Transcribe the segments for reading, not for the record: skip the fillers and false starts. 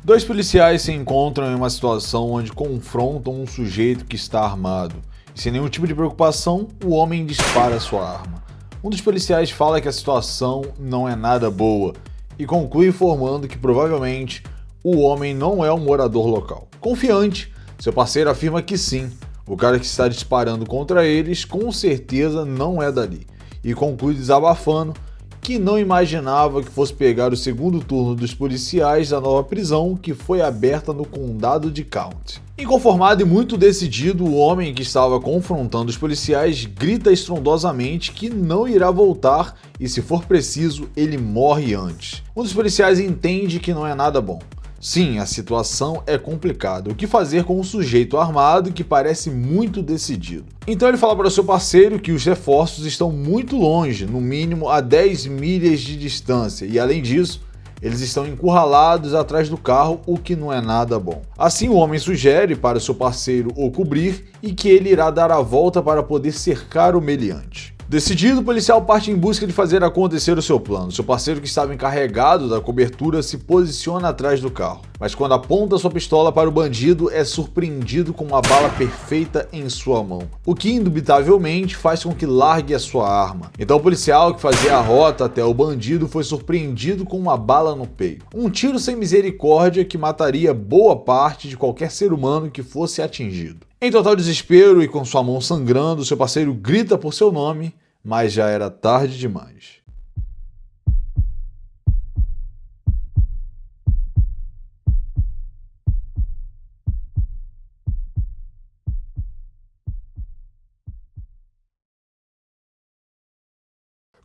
Dois policiais se encontram em uma situação onde confrontam um sujeito que está armado. E sem nenhum tipo de preocupação, o homem dispara sua arma. Um dos policiais fala que a situação não é nada boa e conclui informando que provavelmente o homem não é um morador local. Confiante, seu parceiro afirma que sim, o cara que está disparando contra eles com certeza não é dali. E conclui desabafando que não imaginava que fosse pegar o segundo turno dos policiais da nova prisão que foi aberta no condado de County. Inconformado e muito decidido, o homem que estava confrontando os policiais grita estrondosamente que não irá voltar e, se for preciso, ele morre antes. Um dos policiais entende que não é nada bom. Sim, a situação é complicada. O que fazer com um sujeito armado que parece muito decidido? Então ele fala para o seu parceiro que os reforços estão muito longe, no mínimo a 10 milhas de distância, e além disso, eles estão encurralados atrás do carro, o que não é nada bom. Assim, o homem sugere para o seu parceiro o cobrir e que ele irá dar a volta para poder cercar o meliante. Decidido, o policial parte em busca de fazer acontecer o seu plano. Seu parceiro, que estava encarregado da cobertura, se posiciona atrás do carro, mas quando aponta sua pistola para o bandido, é surpreendido com uma bala perfeita em sua mão, o que indubitavelmente faz com que largue a sua arma. Então o policial, que fazia a rota até o bandido, foi surpreendido com uma bala no peito. Um tiro sem misericórdia que mataria boa parte de qualquer ser humano que fosse atingido. Em total desespero e com sua mão sangrando, seu parceiro grita por seu nome, mas já era tarde demais.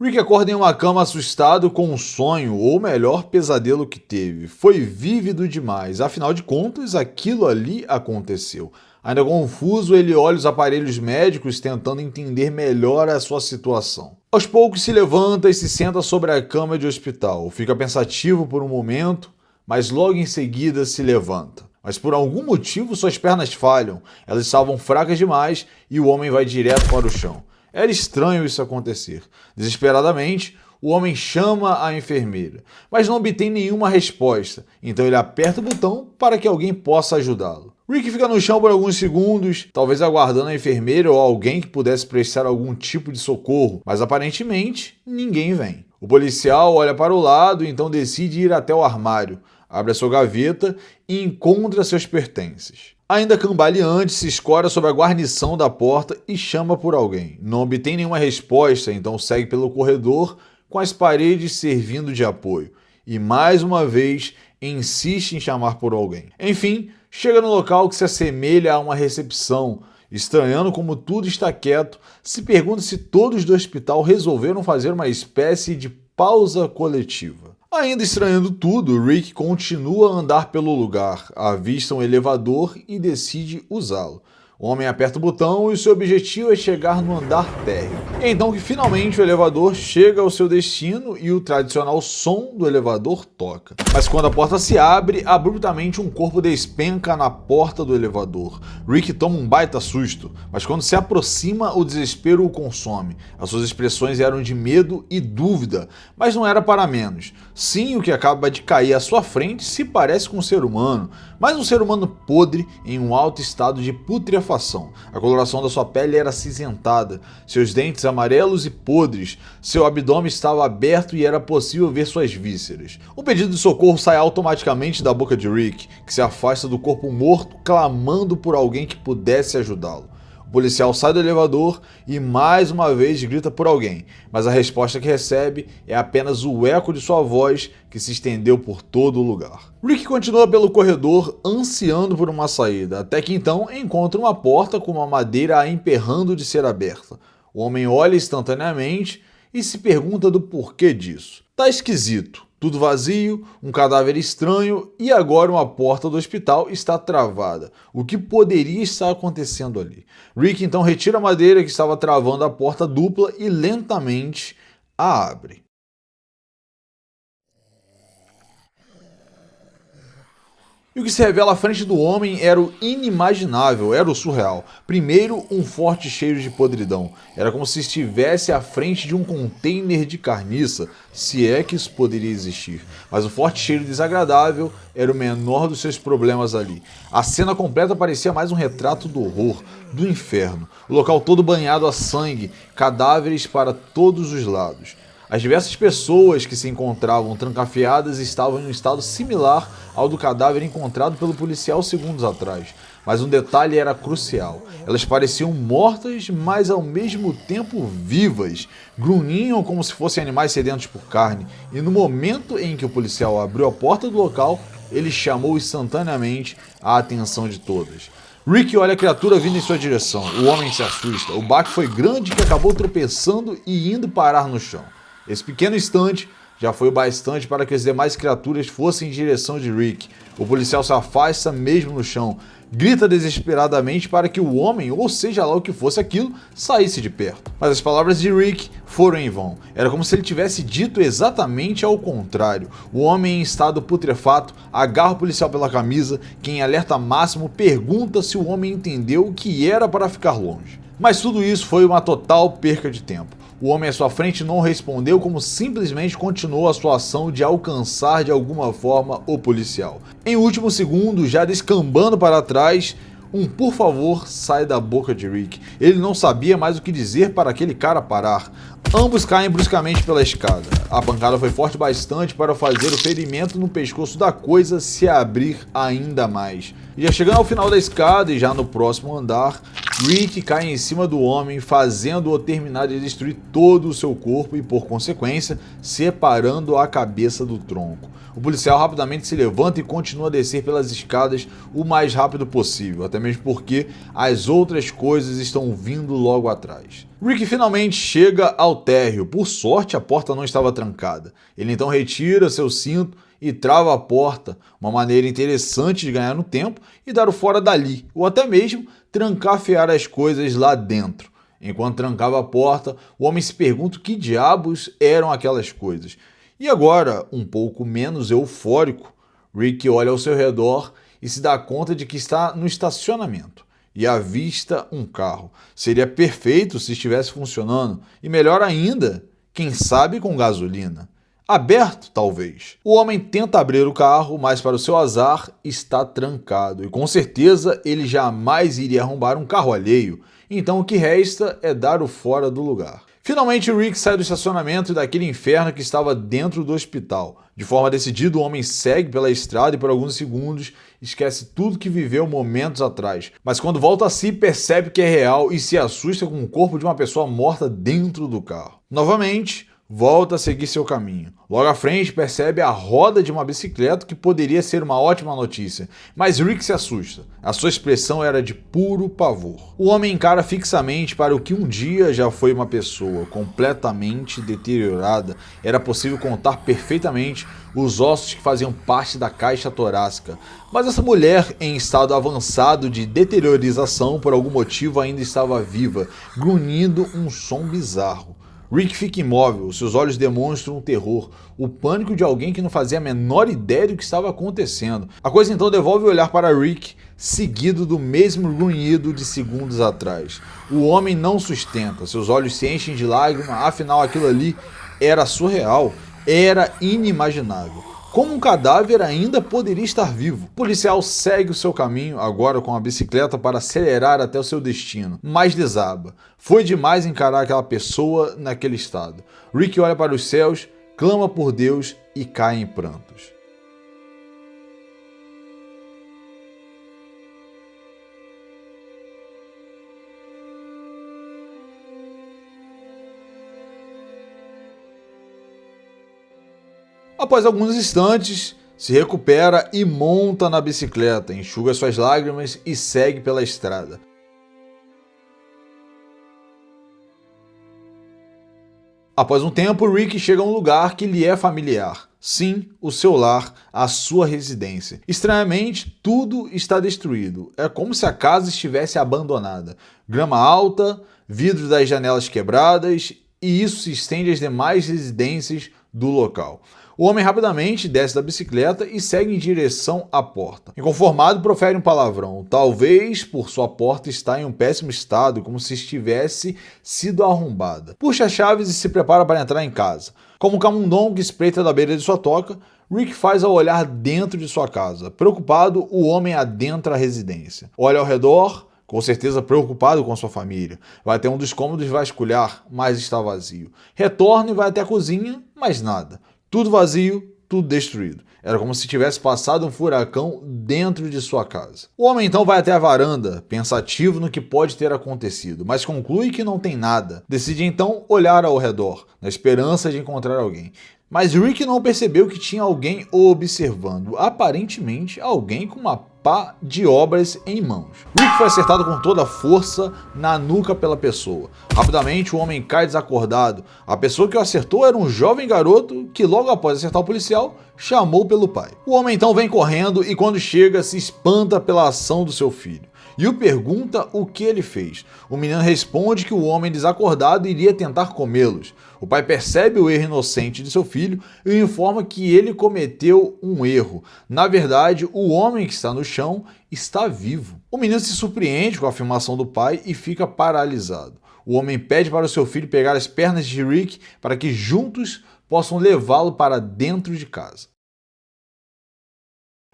Rick acorda em uma cama assustado com um sonho, ou melhor, pesadelo que teve. Foi vívido demais, afinal de contas, aquilo ali aconteceu. Ainda confuso, ele olha os aparelhos médicos tentando entender melhor a sua situação. Aos poucos se levanta e se senta sobre a cama de hospital. Fica pensativo por um momento, mas logo em seguida se levanta. Mas por algum motivo suas pernas falham, elas estavam fracas demais e o homem vai direto para o chão. Era estranho isso acontecer. Desesperadamente, o homem chama a enfermeira, mas não obtém nenhuma resposta, então ele aperta o botão para que alguém possa ajudá-lo. Rick fica no chão por alguns segundos, talvez aguardando a enfermeira ou alguém que pudesse prestar algum tipo de socorro, mas aparentemente ninguém vem. O policial olha para o lado e então decide ir até o armário, abre a sua gaveta e encontra seus pertences. Ainda cambaleante, se escora sobre a guarnição da porta e chama por alguém. Não obtém nenhuma resposta, então segue pelo corredor com as paredes servindo de apoio. E mais uma vez insiste em chamar por alguém. Enfim, chega no local que se assemelha a uma recepção. Estranhando como tudo está quieto, se pergunta se todos do hospital resolveram fazer uma espécie de pausa coletiva. Ainda estranhando tudo, Rick continua a andar pelo lugar, avista um elevador e decide usá-lo. O homem aperta o botão e seu objetivo é chegar no andar térreo. Então que finalmente o elevador chega ao seu destino e o tradicional som do elevador toca. Mas quando a porta se abre, abruptamente um corpo despenca na porta do elevador. Rick toma um baita susto, mas quando se aproxima, o desespero o consome. As suas expressões eram de medo e dúvida, mas não era para menos. Sim, o que acaba de cair à sua frente se parece com um ser humano, mas um ser humano podre em um alto estado de putrefação. A coloração da sua pele era acinzentada, seus dentes amarelos e podres, seu abdômen estava aberto e era possível ver suas vísceras. Um pedido de socorro sai automaticamente da boca de Rick, que se afasta do corpo morto, clamando por alguém que pudesse ajudá-lo. O policial sai do elevador e mais uma vez grita por alguém, mas a resposta que recebe é apenas o eco de sua voz que se estendeu por todo o lugar. Rick continua pelo corredor ansiando por uma saída, até que então encontra uma porta com uma madeira emperrando de ser aberta. O homem olha instantaneamente e se pergunta do porquê disso. Tá esquisito. Tudo vazio, um cadáver estranho e agora uma porta do hospital está travada. O que poderia estar acontecendo ali? Rick então retira a madeira que estava travando a porta dupla e lentamente a abre. E o que se revela à frente do homem era o inimaginável, era o surreal. Primeiro, um forte cheiro de podridão. Era como se estivesse à frente de um container de carniça, se é que isso poderia existir. Mas o forte cheiro desagradável era o menor dos seus problemas ali. A cena completa parecia mais um retrato do horror, do inferno. O local todo banhado a sangue, cadáveres para todos os lados. As diversas pessoas que se encontravam trancafiadas estavam em um estado similar ao do cadáver encontrado pelo policial segundos atrás. Mas um detalhe era crucial. Elas pareciam mortas, mas ao mesmo tempo vivas. Grunhiam como se fossem animais sedentos por carne. E no momento em que o policial abriu a porta do local, ele chamou instantaneamente a atenção de todas. Rick olha a criatura vindo em sua direção. O homem se assusta. O baque foi grande que acabou tropeçando e indo parar no chão. Esse pequeno instante já foi o bastante para que as demais criaturas fossem em direção de Rick. O policial se afasta mesmo no chão, grita desesperadamente para que o homem, ou seja lá o que fosse aquilo, saísse de perto. Mas as palavras de Rick foram em vão. Era como se ele tivesse dito exatamente ao contrário. O homem em estado putrefato agarra o policial pela camisa, que em alerta máximo pergunta se o homem entendeu o que era para ficar longe. Mas tudo isso foi uma total perca de tempo. O homem à sua frente não respondeu, como simplesmente continuou a sua ação de alcançar de alguma forma o policial. Em último segundo, já descambando para trás, um por favor sai da boca de Rick. Ele não sabia mais o que dizer para aquele cara parar. Ambos caem bruscamente pela escada. A pancada foi forte bastante para fazer o ferimento no pescoço da coisa se abrir ainda mais. E já chegando ao final da escada e já no próximo andar, Rick cai em cima do homem, fazendo-o terminar de destruir todo o seu corpo e, por consequência, separando a cabeça do tronco. O policial rapidamente se levanta e continua a descer pelas escadas o mais rápido possível, até mesmo porque as outras coisas estão vindo logo atrás. Rick finalmente chega ao térreo. Por sorte, a porta não estava trancada. Ele então retira seu cinto e trava a porta, uma maneira interessante de ganhar no tempo e dar o fora dali, ou até mesmo trancafiar as coisas lá dentro. Enquanto trancava a porta, o homem se pergunta o que diabos eram aquelas coisas. E agora, um pouco menos eufórico, Rick olha ao seu redor e se dá conta de que está no estacionamento e avista um carro. Seria perfeito se estivesse funcionando e, melhor ainda, quem sabe com gasolina. Aberto, talvez. O homem tenta abrir o carro, mas para o seu azar está trancado e com certeza ele jamais iria arrombar um carro alheio. Então o que resta é dar o fora do lugar. Finalmente, Rick sai do estacionamento e daquele inferno que estava dentro do hospital. De forma decidida, o homem segue pela estrada e por alguns segundos esquece tudo que viveu momentos atrás. Mas quando volta a si, percebe que é real e se assusta com o corpo de uma pessoa morta dentro do carro. Novamente, volta a seguir seu caminho. Logo à frente, percebe a roda de uma bicicleta, que poderia ser uma ótima notícia. Mas Rick se assusta. A sua expressão era de puro pavor. O homem encara fixamente para o que um dia já foi uma pessoa, completamente deteriorada. Era possível contar perfeitamente os ossos que faziam parte da caixa torácica. Mas essa mulher, em estado avançado de deteriorização, por algum motivo ainda estava viva, grunhindo um som bizarro. Rick fica imóvel, seus olhos demonstram o terror, o pânico de alguém que não fazia a menor ideia do que estava acontecendo. A coisa então devolve o olhar para Rick, seguido do mesmo grunhido de segundos atrás. O homem não sustenta, seus olhos se enchem de lágrimas, afinal aquilo ali era surreal, era inimaginável. Como um cadáver ainda poderia estar vivo? O policial segue o seu caminho, agora com a bicicleta, para acelerar até o seu destino, mas desaba. Foi demais encarar aquela pessoa naquele estado. Rick olha para os céus, clama por Deus e cai em prantos. Após alguns instantes, se recupera e monta na bicicleta, enxuga suas lágrimas e segue pela estrada. Após um tempo, Rick chega a um lugar que lhe é familiar. Sim, o seu lar, a sua residência. Estranhamente, tudo está destruído. É como se a casa estivesse abandonada. Grama alta, vidros das janelas quebradas, e isso se estende às demais residências do local. O homem rapidamente desce da bicicleta e segue em direção à porta. Inconformado, profere um palavrão, talvez por sua porta estar em um péssimo estado, como se estivesse sido arrombada. Puxa as chaves e se prepara para entrar em casa. Como um camundongo que espreita da beira de sua toca, Rick faz ao olhar dentro de sua casa. Preocupado, o homem adentra a residência. Olha ao redor, com certeza preocupado com sua família. Vai até um dos cômodos vasculhar, mas está vazio. Retorna e vai até a cozinha, mas nada. Tudo vazio, tudo destruído. Era como se tivesse passado um furacão dentro de sua casa. O homem então vai até a varanda, pensativo no que pode ter acontecido, mas conclui que não tem nada. Decide então olhar ao redor, na esperança de encontrar alguém. Mas Rick não percebeu que tinha alguém o observando, aparentemente alguém com uma pá de obras em mãos. Rick foi acertado com toda a força na nuca pela pessoa. Rapidamente o homem cai desacordado. A pessoa que o acertou era um jovem garoto que logo após acertar o policial, chamou pelo pai. O homem então vem correndo e quando chega se espanta pela ação do seu filho. E o pergunta o que ele fez. O menino responde que o homem desacordado iria tentar comê-los. O pai percebe o erro inocente de seu filho e o informa que ele cometeu um erro. Na verdade, o homem que está no chão está vivo. O menino se surpreende com a afirmação do pai e fica paralisado. O homem pede para o seu filho pegar as pernas de Rick para que juntos possam levá-lo para dentro de casa.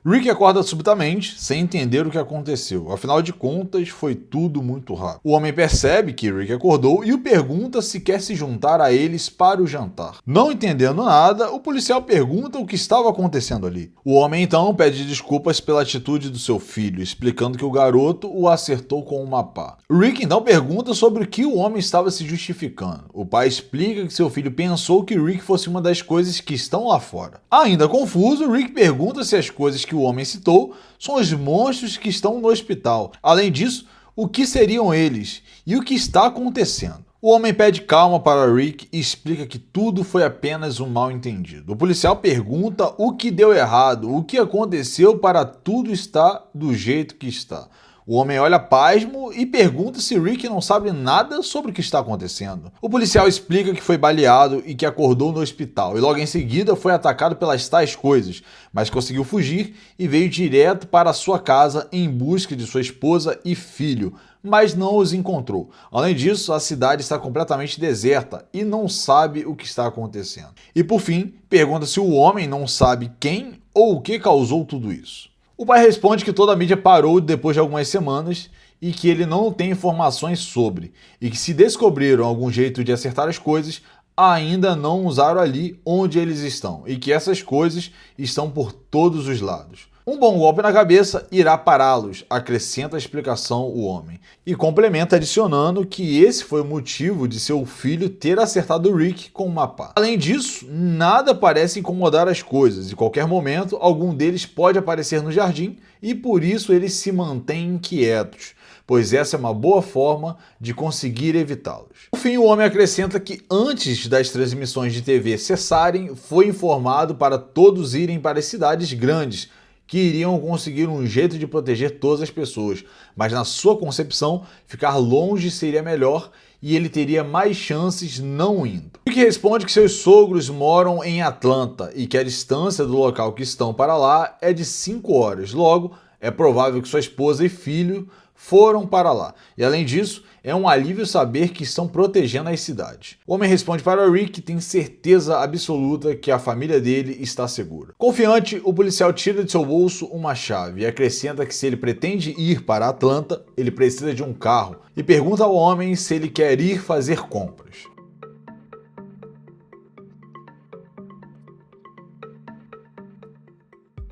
Rick acorda subitamente, sem entender o que aconteceu. Afinal de contas, foi tudo muito rápido. O homem percebe que Rick acordou e o pergunta se quer se juntar a eles para o jantar. Não entendendo nada, o policial pergunta o que estava acontecendo ali. O homem então pede desculpas pela atitude do seu filho, explicando que o garoto o acertou com uma pá. Rick então pergunta sobre o que o homem estava se justificando. O pai explica que seu filho pensou que Rick fosse uma das coisas que estão lá fora. Ainda confuso, Rick pergunta se as coisas que o homem citou são os monstros que estão no hospital. Além disso, o que seriam eles e o que está acontecendo? O homem pede calma para Rick e explica que tudo foi apenas um mal-entendido. O policial pergunta o que deu errado, o que aconteceu para tudo estar do jeito que está. O homem olha pasmo e pergunta se Rick não sabe nada sobre o que está acontecendo. O policial explica que foi baleado e que acordou no hospital e logo em seguida foi atacado pelas tais coisas, mas conseguiu fugir e veio direto para sua casa em busca de sua esposa e filho, mas não os encontrou. Além disso, a cidade está completamente deserta e não sabe o que está acontecendo. E por fim, pergunta se o homem não sabe quem ou o que causou tudo isso. O pai responde que toda a mídia parou depois de algumas semanas e que ele não tem informações sobre, e que se descobriram algum jeito de acertar as coisas, ainda não usaram ali onde eles estão, e que essas coisas estão por todos os lados. Um bom golpe na cabeça irá pará-los, acrescenta a explicação o homem. E complementa adicionando que esse foi o motivo de seu filho ter acertado Rick com uma pá. Além disso, nada parece incomodar as coisas. Em qualquer momento, algum deles pode aparecer no jardim e por isso eles se mantêm quietos, pois essa é uma boa forma de conseguir evitá-los. Por fim, o homem acrescenta que antes das transmissões de TV cessarem, foi informado para todos irem para as cidades grandes, que iriam conseguir um jeito de proteger todas as pessoas, mas na sua concepção, ficar longe seria melhor e ele teria mais chances não indo. Rick responde que seus sogros moram em Atlanta e que a distância do local que estão para lá é de 5 horas, logo é provável que sua esposa e filho foram para lá. E além disso, é um alívio saber que estão protegendo as cidades. O homem responde para Rick que tem certeza absoluta que a família dele está segura. Confiante, o policial tira de seu bolso uma chave e acrescenta que se ele pretende ir para Atlanta, ele precisa de um carro e pergunta ao homem se ele quer ir fazer compras.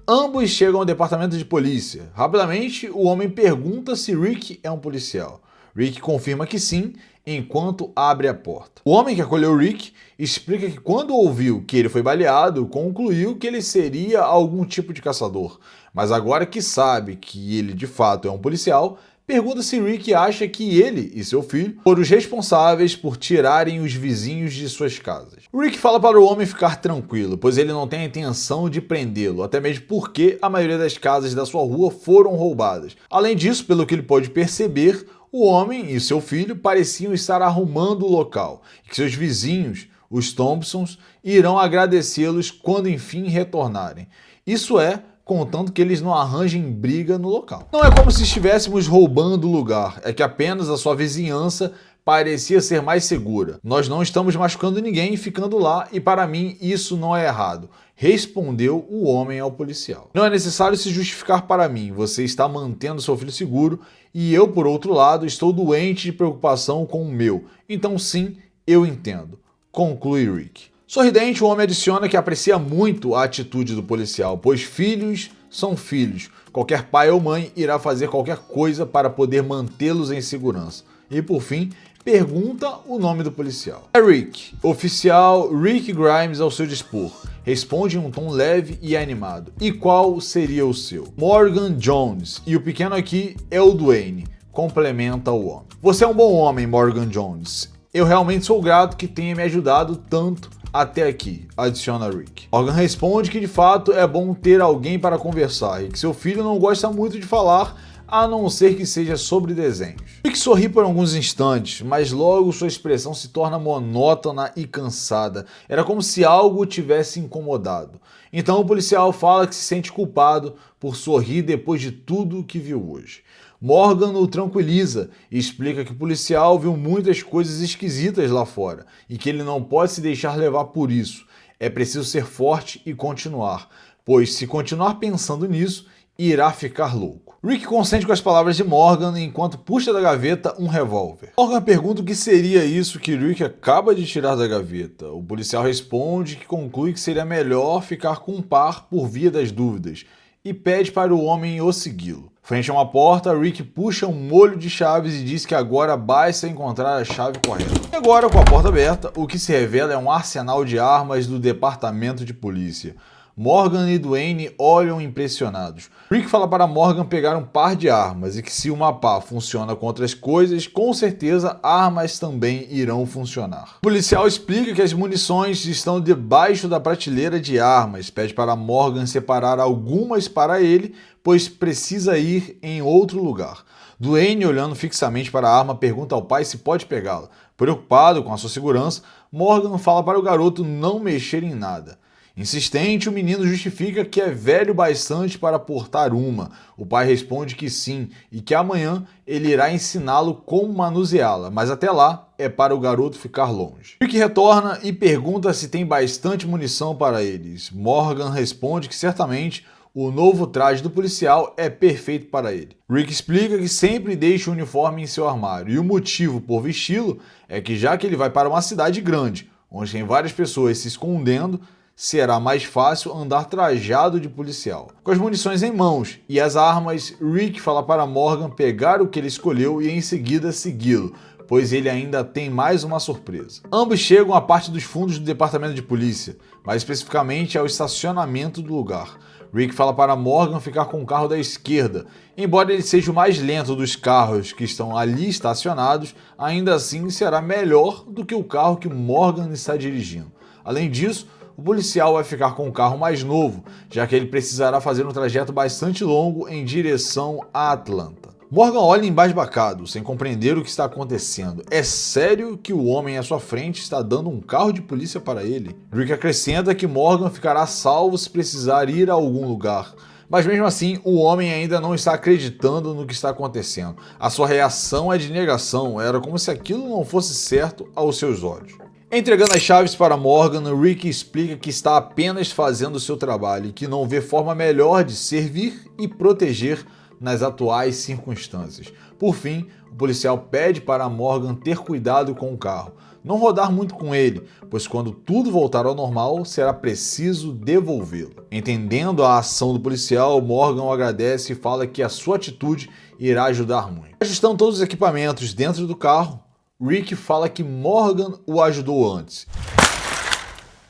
Ambos chegam ao departamento de polícia. Rapidamente, o homem pergunta se Rick é um policial. Rick confirma que sim, enquanto abre a porta. O homem que acolheu Rick explica que quando ouviu que ele foi baleado, concluiu que ele seria algum tipo de caçador. Mas agora que sabe que ele de fato é um policial, pergunta se Rick acha que ele e seu filho foram os responsáveis por tirarem os vizinhos de suas casas. Rick fala para o homem ficar tranquilo, pois ele não tem a intenção de prendê-lo, até mesmo porque a maioria das casas da sua rua foram roubadas. Além disso, pelo que ele pode perceber, o homem e seu filho pareciam estar arrumando o local, e que seus vizinhos Os Thompsons irão agradecê-los quando enfim retornarem. Isso é, contanto que eles não arranjem briga no local. Não é como se estivéssemos roubando o lugar, é que apenas a sua vizinhança parecia ser mais segura. Nós não estamos machucando ninguém ficando lá e para mim isso não é errado, respondeu o homem ao policial. Não é necessário se justificar para mim, você está mantendo seu filho seguro e eu, por outro lado, estou doente de preocupação com o meu. Então sim, eu entendo, conclui Rick. Sorridente, o homem adiciona que aprecia muito a atitude do policial, pois filhos são filhos. Qualquer pai ou mãe irá fazer qualquer coisa para poder mantê-los em segurança. E por fim, pergunta o nome do policial. É Rick, oficial Rick Grimes ao seu dispor. Responde em um tom leve e animado. E qual seria o seu? Morgan Jones. E o pequeno aqui é o Dwayne. Complementa o homem. Você é um bom homem, Morgan Jones. Eu realmente sou grato que tenha me ajudado tanto até aqui, adiciona Rick. Morgan responde que de fato é bom ter alguém para conversar e que seu filho não gosta muito de falar, a não ser que seja sobre desenhos. Rick sorri por alguns instantes, mas logo sua expressão se torna monótona e cansada. Era como se algo o tivesse incomodado. Então o policial fala que se sente culpado por sorrir depois de tudo o que viu hoje. Morgan o tranquiliza e explica que o policial viu muitas coisas esquisitas lá fora e que ele não pode se deixar levar por isso. É preciso ser forte e continuar, pois se continuar pensando nisso, irá ficar louco. Rick consente com as palavras de Morgan enquanto puxa da gaveta um revólver. Morgan pergunta o que seria isso que Rick acaba de tirar da gaveta. O policial responde que conclui que seria melhor ficar com um par por via das dúvidas e pede para o homem o segui-lo. Frente a uma porta, Rick puxa um molho de chaves e diz que agora basta encontrar a chave correta. E agora, com a porta aberta, o que se revela é um arsenal de armas do departamento de polícia. Morgan e Dwayne olham impressionados. Rick fala para Morgan pegar um par de armas e que se uma pá funciona com outras coisas, com certeza armas também irão funcionar. O policial explica que as munições estão debaixo da prateleira de armas, pede para Morgan separar algumas para ele, pois precisa ir em outro lugar. Dwayne, olhando fixamente para a arma, pergunta ao pai se pode pegá-la. Preocupado com a sua segurança, Morgan fala para o garoto não mexer em nada. Insistente, o menino justifica que é velho bastante para portar uma. O pai responde que sim e que amanhã ele irá ensiná-lo como manuseá-la, mas até lá é para o garoto ficar longe. Rick retorna e pergunta se tem bastante munição para eles. Morgan responde que certamente o novo traje do policial é perfeito para ele. Rick explica que sempre deixa o uniforme em seu armário e o motivo por vesti-lo é que já que ele vai para uma cidade grande, onde tem várias pessoas se escondendo, será mais fácil andar trajado de policial. Com as munições em mãos e as armas, Rick fala para Morgan pegar o que ele escolheu e em seguida segui-lo, pois ele ainda tem mais uma surpresa. Ambos chegam à parte dos fundos do departamento de polícia, mais especificamente ao estacionamento do lugar. Rick fala para Morgan ficar com o carro da esquerda. Embora ele seja o mais lento dos carros que estão ali estacionados, ainda assim será melhor do que o carro que Morgan está dirigindo. Além disso, o policial vai ficar com um carro mais novo, já que ele precisará fazer um trajeto bastante longo em direção a Atlanta. Morgan olha embasbacado, sem compreender o que está acontecendo. É sério que o homem à sua frente está dando um carro de polícia para ele? Rick acrescenta que Morgan ficará salvo se precisar ir a algum lugar. Mas mesmo assim, o homem ainda não está acreditando no que está acontecendo. A sua reação é de negação, era como se aquilo não fosse certo aos seus olhos. Entregando as chaves para Morgan, Rick explica que está apenas fazendo o seu trabalho e que não vê forma melhor de servir e proteger nas atuais circunstâncias. Por fim, o policial pede para Morgan ter cuidado com o carro, não rodar muito com ele, pois quando tudo voltar ao normal, será preciso devolvê-lo. Entendendo a ação do policial, Morgan o agradece e fala que a sua atitude irá ajudar muito. Ajustando todos os equipamentos dentro do carro, Rick fala que Morgan o ajudou antes.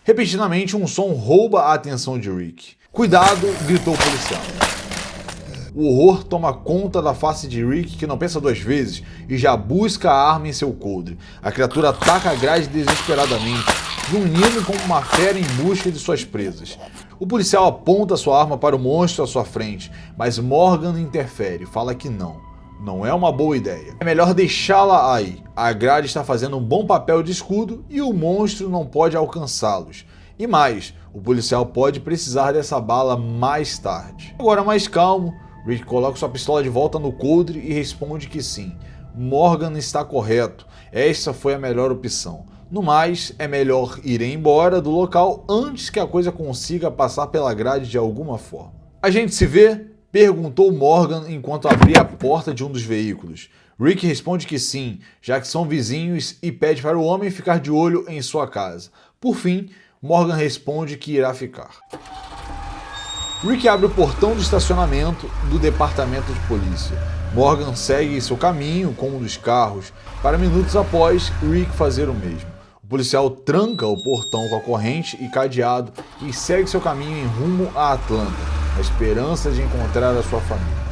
Repentinamente, um som rouba a atenção de Rick. "Cuidado!", gritou o policial. O horror toma conta da face de Rick, que não pensa duas vezes e já busca a arma em seu coldre. A criatura ataca a grade desesperadamente, zunindo como uma fera em busca de suas presas. O policial aponta sua arma para o monstro à sua frente, mas Morgan interfere, fala que não. não é uma boa ideia. É melhor deixá-la aí. A grade está fazendo um bom papel de escudo e o monstro não pode alcançá-los. E mais, o policial pode precisar dessa bala mais tarde. Agora mais calmo, Rick coloca sua pistola de volta no coldre e responde que sim. Morgan está correto, esta foi a melhor opção. No mais, é melhor ir embora do local antes que a coisa consiga passar pela grade de alguma forma. A gente se vê? Perguntou Morgan enquanto abria a porta de um dos veículos. Rick responde que sim, já que são vizinhos, e pede para o homem ficar de olho em sua casa. Por fim, Morgan responde que irá ficar. Rick abre o portão do estacionamento do departamento de polícia. Morgan segue seu caminho com um dos carros, para minutos após Rick fazer o mesmo. O policial tranca o portão com a corrente e cadeado e segue seu caminho em rumo a Atlanta, na esperança de encontrar a sua família.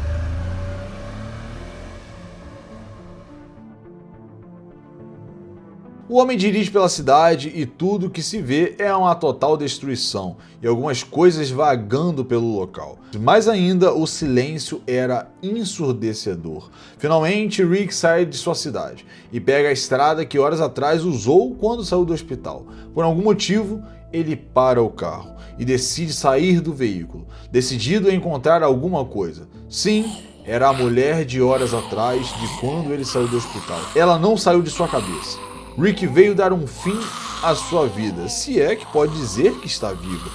O homem dirige pela cidade e tudo que se vê é uma total destruição e algumas coisas vagando pelo local. Mais ainda, o silêncio era ensurdecedor. Finalmente, Rick sai de sua cidade e pega a estrada que horas atrás usou quando saiu do hospital. Por algum motivo, ele para o carro e decide sair do veículo, decidido a encontrar alguma coisa. Sim, era a mulher de horas atrás, de quando ele saiu do hospital. Ela não saiu de sua cabeça. Rick veio dar um fim à sua vida, se é que pode dizer que está vivo.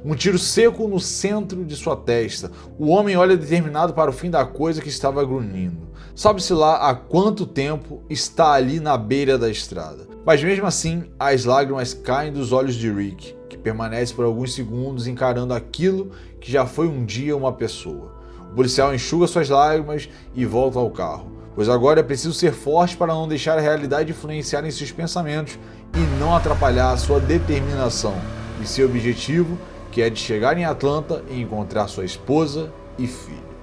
Um tiro seco no centro de sua testa. O homem olha determinado para o fim da coisa que estava grunhindo. Sabe-se lá há quanto tempo está ali na beira da estrada. Mas mesmo assim, as lágrimas caem dos olhos de Rick, que permanece por alguns segundos encarando aquilo que já foi um dia uma pessoa. O policial enxuga suas lágrimas e volta ao carro, pois agora é preciso ser forte para não deixar a realidade influenciar em seus pensamentos e não atrapalhar a sua determinação e seu objetivo, que é de chegar em Atlanta e encontrar sua esposa e filho.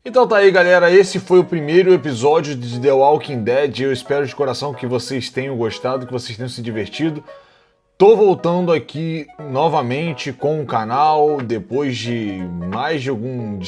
Então tá aí, galera, esse foi o primeiro episódio de The Walking Dead. Eu espero de coração que vocês tenham gostado, que vocês tenham se divertido. Tô voltando aqui novamente com o canal depois de mais de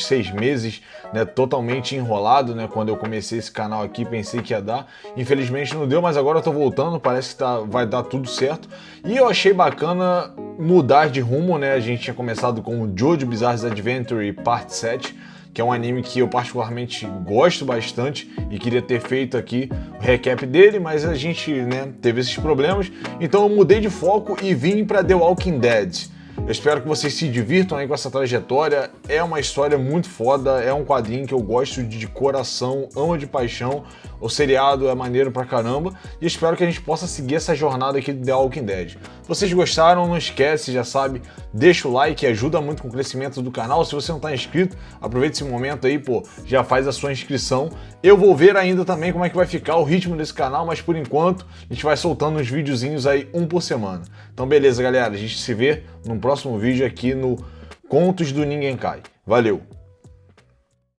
6 meses, né, totalmente enrolado, né? Quando eu comecei esse canal aqui pensei que ia dar, infelizmente não deu, mas agora eu tô voltando, parece que vai dar tudo certo. E eu achei bacana mudar de rumo, né? A gente tinha começado com o JoJo Bizarre Adventure Parte 7, que é um anime que eu particularmente gosto bastante e queria ter feito aqui o recap dele, mas a gente, né, teve esses problemas, então eu mudei de foco e vim para The Walking Dead. Eu espero que vocês se divirtam aí com essa trajetória. É uma história muito foda, é um quadrinho que eu gosto de coração, amo de paixão. O seriado é maneiro pra caramba e espero que a gente possa seguir essa jornada aqui do The Walking Dead. Se vocês gostaram, não esquece, já sabe, deixa o like, ajuda muito com o crescimento do canal. Se você não tá inscrito, aproveita esse momento aí, pô, já faz a sua inscrição. Eu vou ver ainda também como é que vai ficar o ritmo desse canal, mas por enquanto a gente vai soltando uns videozinhos aí, um por semana. Então beleza, galera, a gente se vê no próximo vídeo aqui no Contos do Ninguém Cai. Valeu!